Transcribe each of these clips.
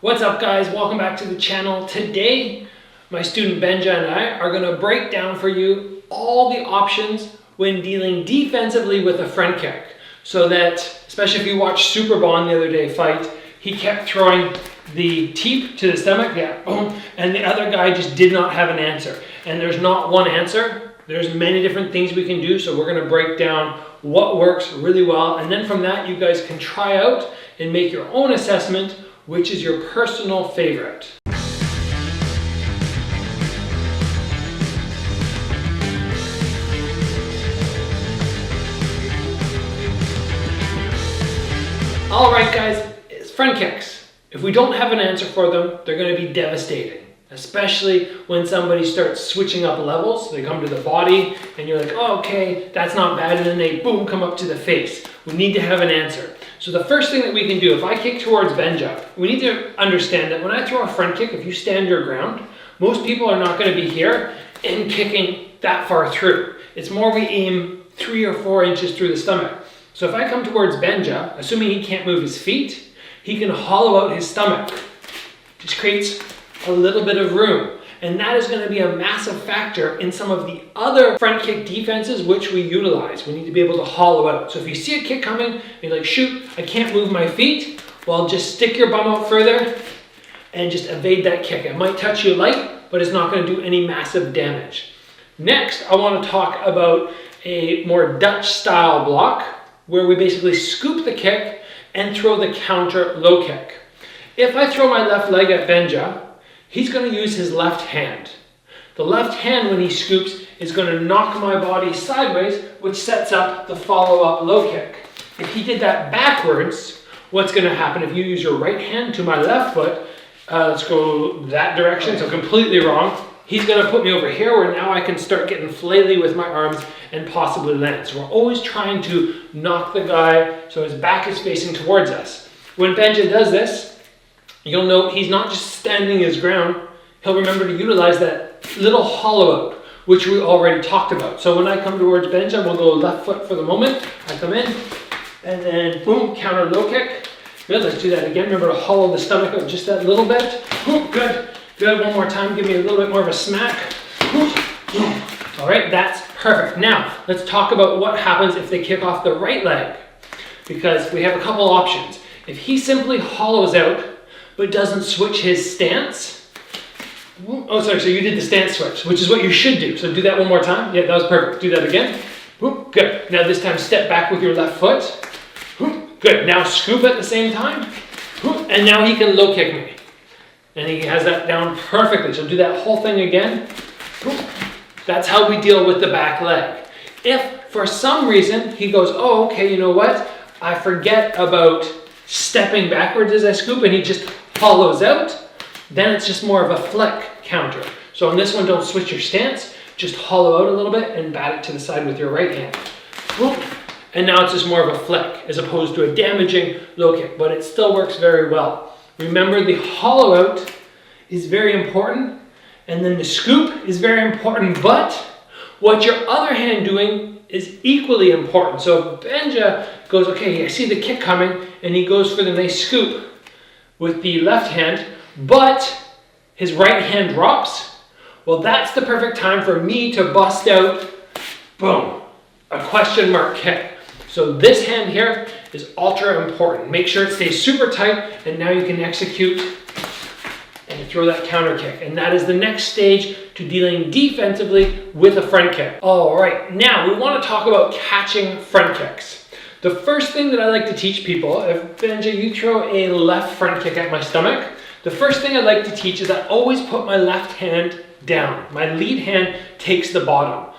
What's up guys, welcome back to the channel. Today, my student Benja and I are going to break down for you all the options when dealing defensively with a front kick. So that, especially if you watched Super Bond the other day fight, he kept throwing the teep to the stomach, boom, and the other guy just did not have an answer. And there's not one answer, there's many different things we can do, so we're going to break down what works really well, and then from that you guys can try out and make your own assessment which is your personal favorite. Alright guys, it's front kicks. If we don't have an answer for them, they're going to be devastating. Especially when somebody starts switching up levels. They come to the body and you're like, oh, okay, that's not bad, and then they boom, come up to the face. We need to have an answer. So the first thing that we can do, if I kick towards Benja, we need to understand that when I throw a front kick, if you stand your ground, most people are not going to be here and kicking that far through. It's more we aim 3 or 4 inches through the stomach. So if I come towards Benja, assuming he can't move his feet, he can hollow out his stomach. Just creates a little bit of room. And that is going to be a massive factor in some of the other front kick defenses which we utilize. We need to be able to hollow out. So if you see a kick coming, and you're like, shoot, I can't move my feet, well, just stick your bum out further and just evade that kick. It might touch you light, but it's not going to do any massive damage. Next, I want to talk about a more Dutch style block where we basically scoop the kick and throw the counter low kick. If I throw my left leg at Benja, he's going to use his left hand. The left hand, when he scoops, is going to knock my body sideways, which sets up the follow-up low kick. If he did that backwards, what's going to happen? If you use your right hand to my left foot, let's go that direction, so completely wrong. He's going to put me over here where now I can start getting flaily with my arms and possibly land. So we're always trying to knock the guy so his back is facing towards us. When Benja does this, you'll note he's not just standing his ground, he'll remember to utilize that little hollow out, which we already talked about. So when I come towards Benja, we'll go left foot for the moment. I come in, and then boom, counter low kick. Good, let's do that again. Remember to hollow the stomach out just that little bit. Good, good, one more time, give me a little bit more of a smack. All right, that's perfect. Now, let's talk about what happens if they kick off the right leg, because we have a couple options. If he simply hollows out, but doesn't switch his stance. Oh, sorry, so you did the stance switch, which is what you should do. So do that one more time. Yeah, that was perfect. Do that again. Good. Now this time step back with your left foot. Good. Now scoop at the same time. And now he can low kick me. And he has that down perfectly. So do that whole thing again. That's how we deal with the back leg. If for some reason he goes, oh, okay, you know what? I forget about stepping backwards as I scoop and he just hollows out, then it's just more of a flick counter. So on this one, don't switch your stance, just hollow out a little bit and bat it to the side with your right hand. And now it's just more of a flick as opposed to a damaging low kick, but it still works very well. Remember, the hollow out is very important, and then the scoop is very important, but what your other hand doing is equally important. So if Benja goes, okay, I see the kick coming, and he goes for the nice scoop with the left hand, but his right hand drops, well, that's the perfect time for me to bust out, boom, a question mark kick. So this hand here is ultra important. Make sure it stays super tight, and now you can execute and throw that counter kick. And that is the next stage to dealing defensively with a front kick. All right, now we want to talk about catching front kicks. The first thing that I like to teach people, if Benja, you throw a left front kick at my stomach, the first thing I like to teach is I always put my left hand down. My lead hand takes the bottom.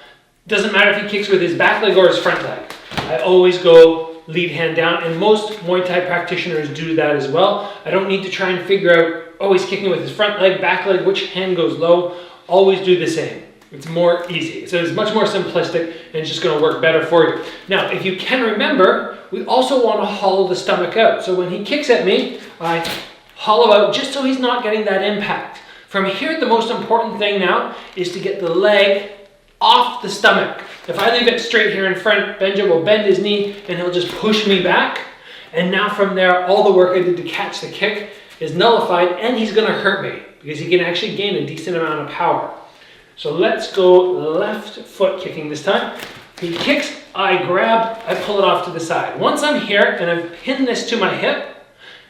Doesn't matter if he kicks with his back leg or his front leg. I always go lead hand down, and most Muay Thai practitioners do that as well. I don't need to try and figure out, oh, he's kicking with his front leg, back leg, which hand goes low. Always do the same. It's more easy. So it's much more simplistic, and it's just going to work better for you. Now, if you can remember, we also want to hollow the stomach out. So when he kicks at me, I hollow out just so he's not getting that impact. From here, the most important thing now is to get the leg off the stomach. If I leave it straight here in front, Benja will bend his knee and he'll just push me back. And now from there, all the work I did to catch the kick is nullified, and he's gonna hurt me because he can actually gain a decent amount of power. So let's go left foot kicking this time. He kicks, I grab, I pull it off to the side. Once I'm here and I've pinned this to my hip,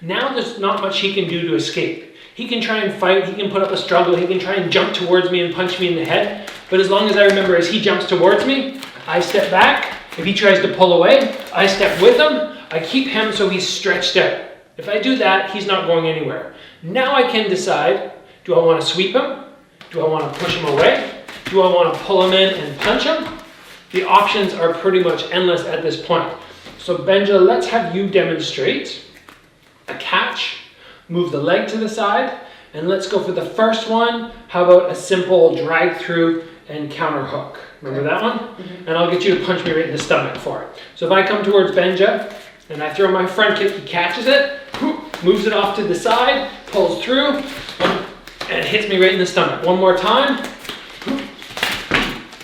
now there's not much he can do to escape. He can try and fight, he can put up a struggle, he can try and jump towards me and punch me in the head. But as long as I remember, as he jumps towards me, I step back. If he tries to pull away, I step with him. I keep him so he's stretched out. If I do that, he's not going anywhere. Now I can decide, do I want to sweep him? Do I want to push him away? Do I want to pull him in and punch him? The options are pretty much endless at this point. So Benja, let's have you demonstrate a catch, move the leg to the side, and let's go for the first one. How about a simple drag through and counter hook? Remember that one? Mm-hmm. And I'll get you to punch me right in the stomach for it. So if I come towards Benja and I throw my front kick, he catches it, moves it off to the side, pulls through, and hits me right in the stomach. One more time.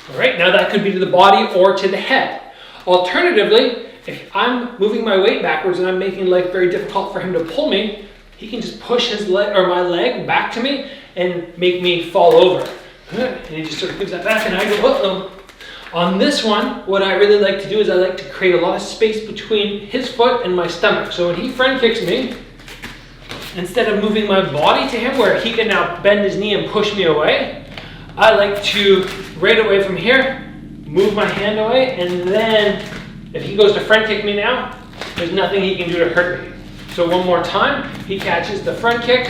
All right, now that could be to the body or to the head. Alternatively, if I'm moving my weight backwards and I'm making life very difficult for him to pull me, he can just push his leg or my leg back to me and make me fall over. And he just sort of gives that back and I go, uh-oh. On this one, what I really like to do is I like to create a lot of space between his foot and my stomach. So when he front kicks me, instead of moving my body to him where he can now bend his knee and push me away, I like to, right away from here, move my hand away, and then if he goes to front kick me now, there's nothing he can do to hurt me. So one more time, he catches the front kick,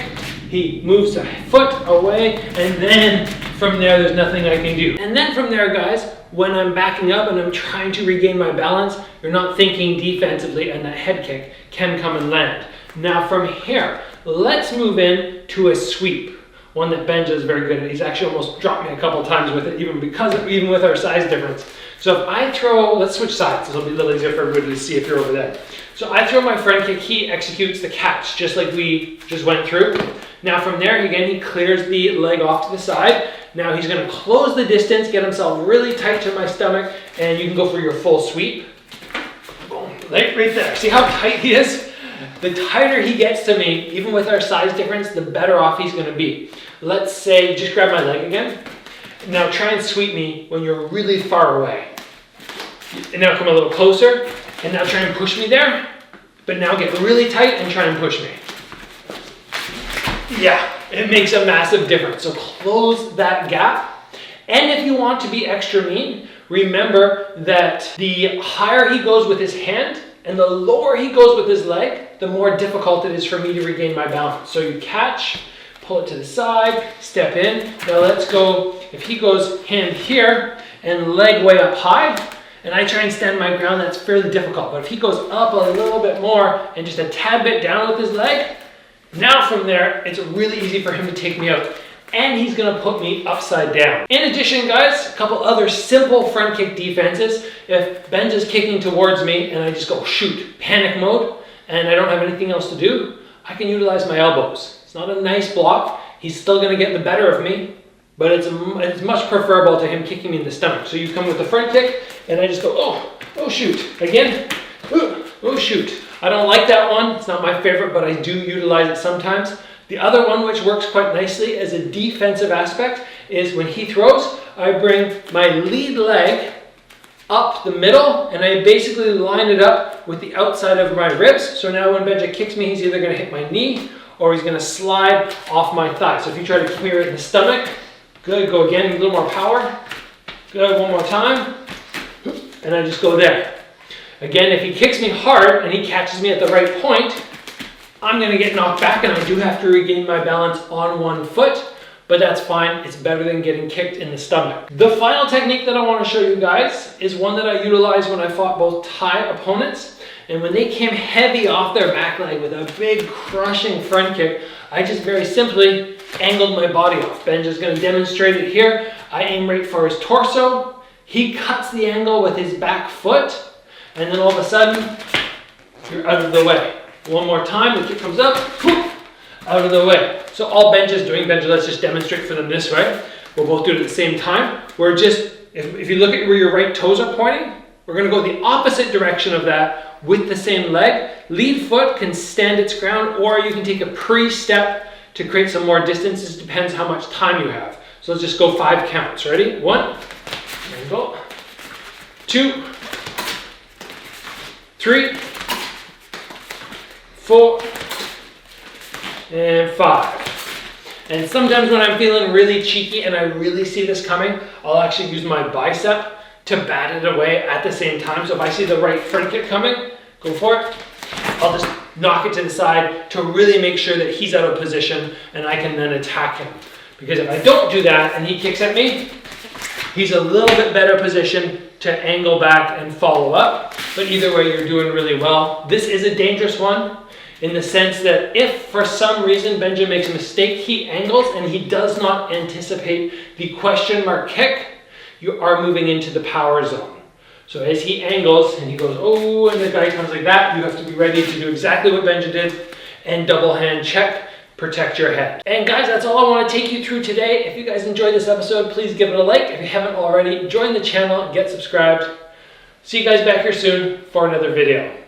he moves the foot away, and then from there, there's nothing I can do. And then from there, guys, when I'm backing up and I'm trying to regain my balance, you're not thinking defensively, and that head kick can come and land. Now from here, let's move in to a sweep. One that Benja is very good at. He's actually almost dropped me a couple times with it, even with our size difference. So if I throw, let's switch sides. This will be a little easier for everybody to see if you're over there. So I throw my front kick, he executes the catch, just like we just went through. Now from there, again, he clears the leg off to the side. Now he's gonna close the distance, get himself really tight to my stomach, and you can go for your full sweep. Boom, right there. See how tight he is? The tighter he gets to me, even with our size difference, the better off he's gonna be. Let's say, just grab my leg again. Now try and sweep me when you're really far away. And now come a little closer, and now try and push me there, but now get really tight and try and push me. Yeah, it makes a massive difference. So close that gap. And if you want to be extra mean, remember that the higher he goes with his hand and the lower he goes with his leg, the more difficult it is for me to regain my balance. So you catch, pull it to the side, step in. Now let's go, if he goes hand here and leg way up high, and I try and stand my ground, that's fairly difficult. But if he goes up a little bit more and just a tad bit down with his leg, now from there, it's really easy for him to take me out. And he's gonna put me upside down. In addition, guys, a couple other simple front kick defenses. If Benja's kicking towards me and I just go shoot, panic mode, and I don't have anything else to do, I can utilize my elbows. It's not a nice block. He's still gonna get the better of me, but it's much preferable to him kicking me in the stomach. So you come with the front kick, and I just go, oh shoot. Again, oh shoot. I don't like that one. It's not my favorite, but I do utilize it sometimes. The other one, which works quite nicely as a defensive aspect, is when he throws, I bring my lead leg up the middle, and I basically line it up with the outside of my ribs. So now when Benja kicks me, he's either gonna hit my knee, or he's gonna slide off my thigh. So if you try to kick me right in the stomach, good, go again, a little more power. Good, one more time. And I just go there. Again, if he kicks me hard and he catches me at the right point, I'm gonna get knocked back and I do have to regain my balance on one foot, but that's fine. It's better than getting kicked in the stomach. The final technique that I wanna show you guys is one that I utilized when I fought both Thai opponents. And when they came heavy off their back leg with a big crushing front kick, I just very simply angled my body off. Benja's gonna demonstrate it here. I aim right for his torso. He cuts the angle with his back foot, and then all of a sudden, you're out of the way. One more time, the kick comes up, whoop, out of the way. So all Benja's doing, Benja, let's just demonstrate for them this way. We'll both do it at the same time. We're just, if you look at where your right toes are pointing, we're gonna go the opposite direction of that with the same leg. Lead foot can stand its ground, or you can take a pre-step to create some more distance. It depends how much time you have. So let's just go 5 counts. Ready? 1, angle, 2, 3, 4, and 5. And sometimes when I'm feeling really cheeky and I really see this coming, I'll actually use my bicep to bat it away at the same time. So if I see the right front kick coming, go for it. I'll just knock it to the side to really make sure that he's out of position and I can then attack him. Because if I don't do that and he kicks at me, he's a little bit better positioned to angle back and follow up. But either way, you're doing really well. This is a dangerous one in the sense that if for some reason Benja makes a mistake, he angles and he does not anticipate the question mark kick, you are moving into the power zone. So as he angles and he goes, oh, and the guy comes like that, you have to be ready to do exactly what Benja did and double hand check, protect your head. And guys, that's all I want to take you through today. If you guys enjoyed this episode, please give it a like. If you haven't already, join the channel, get subscribed. See you guys back here soon for another video.